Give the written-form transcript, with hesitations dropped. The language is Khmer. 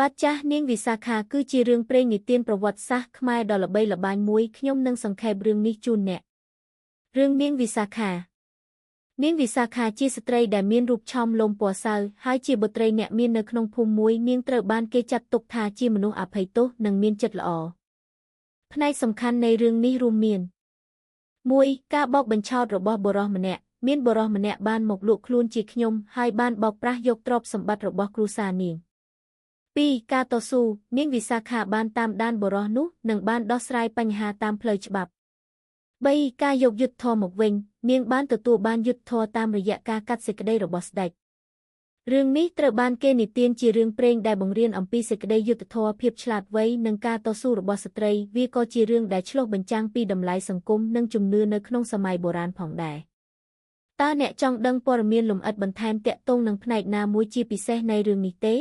បាត់ចាស់នាងវិសាខាគឺជារឿងព្រេងនិទានប្រវត្តិសាស្ត្រខ្មែរដ៏ល្បីល្បាញមួយខ្ញុំនឹងសង្ខេបរឿងនេះជូនអ្នករឿងនាងវិសាខានាងវិសាខាជាស្ត្រីដែលមានរូបឆោមលោមពណ៌សៅហើយជាបុត្រីអ្នកមាននៅក្នុងភូមិមួយនាងត្រូវបានគេចាត់ទុកថាជាមនុស្សអភ័យទោសនិងមានចិត្តល្អផ្នែកសំខាន់នៃរឿងនេះរួមមាន 1. ការបោកបញ្ឆោតរបស់បុរសម្នាក់មានបុរសម្នាក់បានមកលក់ខ្លួនជាខ្ញុំហើយបានបោកប្រាស់យកទ្រព្យសម្បត្តិរបស់គ្រួសារនាង 2. ការតស៊ូនាងវិសាខាបានតាមដានបុរសនោះនិងបានដោះស្រាយបញ្ហាតាមផ្លូវច្បាប់ 3. ការយកយុត្តិធម៌មកវិញនាងបានទទួលបានយុត្តិធម៌តាមរយៈការកាត់សេចក្តីរបស់ស្ដេចរឿងនេះត្រូវបានគេនិទានជារឿងព្រេងដែលបង្រៀនអំពីសេចក្តីយុត្តិធម៌ភាពឆ្លាតវៃនិងការតស៊ូរបស់ស្ត្រីវាក៏ជារឿងដែលឆ្លុះបញ្ចាំងពីតម្លៃសង្គមនិងជំនឿនៅក្នុងសម័យបុរាណផងដែរតើអ្នកចង់ដឹងព័ត៌មានលម្អិតបន្ថែមទាក់ទងនឹងផ្នែកណាមួយជាពិសេសនៃរឿងនេះទេ